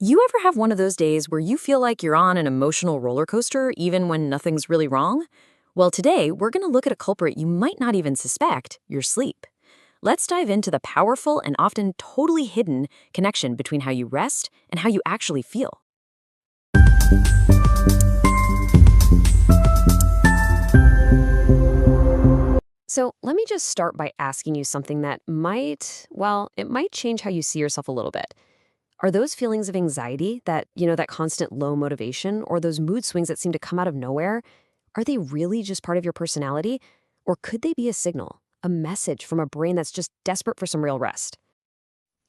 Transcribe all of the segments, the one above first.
You ever have one of those days where you feel like you're on an emotional roller coaster even when nothing's really wrong? Well, today we're going to look at a culprit you might not even suspect, your sleep. Let's dive into the powerful and often totally hidden connection between how you rest and how you actually feel. So, let me just start by asking you something that it might change how you see yourself a little bit. Are those feelings of anxiety, that constant low motivation, or those mood swings that seem to come out of nowhere, are they really just part of your personality? Or could they be a signal, a message from a brain that's just desperate for some real rest?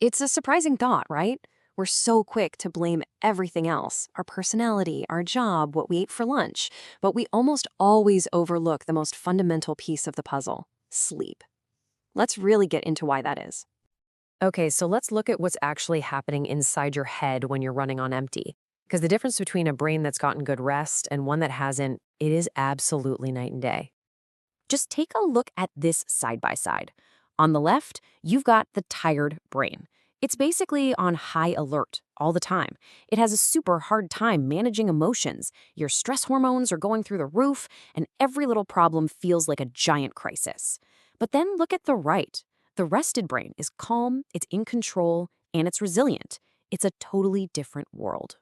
It's a surprising thought, right? We're so quick to blame everything else, our personality, our job, what we ate for lunch, but we almost always overlook the most fundamental piece of the puzzle, sleep. Let's really get into why that is. Okay, so let's look at what's actually happening inside your head when you're running on empty. Because the difference between a brain that's gotten good rest and one that hasn't, it is absolutely night and day. Just take a look at this side by side. On the left, you've got the tired brain. It's basically on high alert all the time. It has a super hard time managing emotions. Your stress hormones are going through the roof, and every little problem feels like a giant crisis. But then look at the right. The rested brain is calm, it's in control, and it's resilient. It's a totally different world.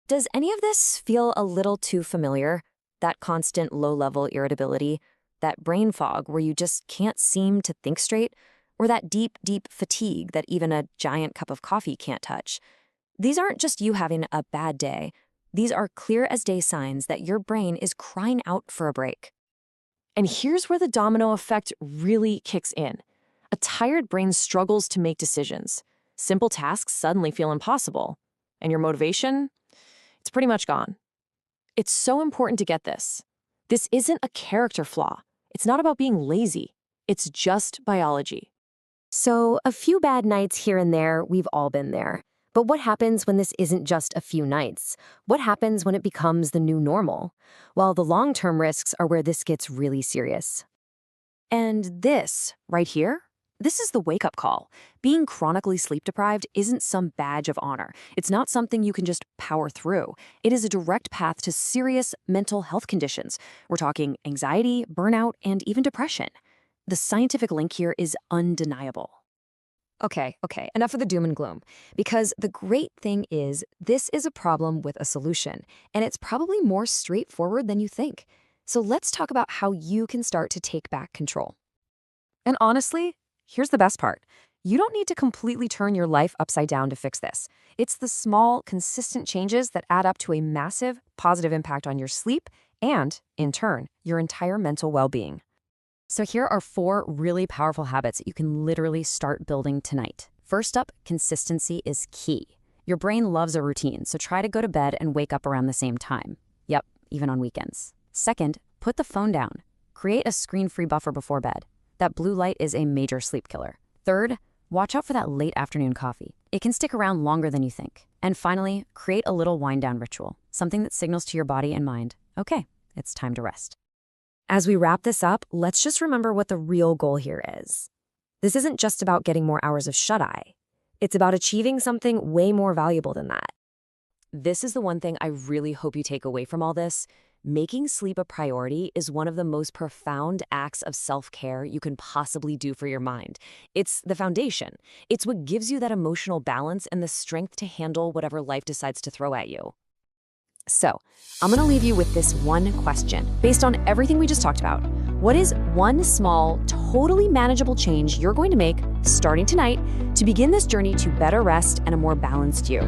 Does any of this feel a little too familiar? That constant low-level irritability, that brain fog where you just can't seem to think straight, or that deep, deep fatigue that even a giant cup of coffee can't touch? These aren't just you having a bad day. These are clear as day signs that your brain is crying out for a break. And here's where the domino effect really kicks in. A tired brain struggles to make decisions. Simple tasks suddenly feel impossible. And your motivation? It's pretty much gone. It's so important to get this. This isn't a character flaw. It's not about being lazy. It's just biology. So, a few bad nights here and there, we've all been there. But what happens when this isn't just a few nights? What happens when it becomes the new normal? Well, the long-term risks are where this gets really serious. And this, right here, this is the wake-up call. Being chronically sleep-deprived isn't some badge of honor. It's not something you can just power through. It is a direct path to serious mental health conditions. We're talking anxiety, burnout, and even depression. The scientific link here is undeniable. Okay, enough of the doom and gloom. Because the great thing is, this is a problem with a solution, and it's probably more straightforward than you think. So let's talk about how you can start to take back control. And honestly, here's the best part. You don't need to completely turn your life upside down to fix this. It's the small, consistent changes that add up to a massive, positive impact on your sleep and, in turn, your entire mental well-being. So here are 4 really powerful habits that you can literally start building tonight. First up, consistency is key. Your brain loves a routine, so try to go to bed and wake up around the same time. Yep, even on weekends. Second, put the phone down. Create a screen-free buffer before bed. That blue light is a major sleep killer. Third, watch out for that late afternoon coffee. It can stick around longer than you think. And finally, create a little wind-down ritual, something that signals to your body and mind, okay, it's time to rest. As we wrap this up, let's just remember what the real goal here is. This isn't just about getting more hours of shut-eye. It's about achieving something way more valuable than that. This is the one thing I really hope you take away from all this. Making sleep a priority is one of the most profound acts of self-care you can possibly do for your mind. It's the foundation. It's what gives you that emotional balance and the strength to handle whatever life decides to throw at you. So, I'm going to leave you with this one question. Based on everything we just talked about, what is one small, totally manageable change you're going to make starting tonight to begin this journey to better rest and a more balanced you?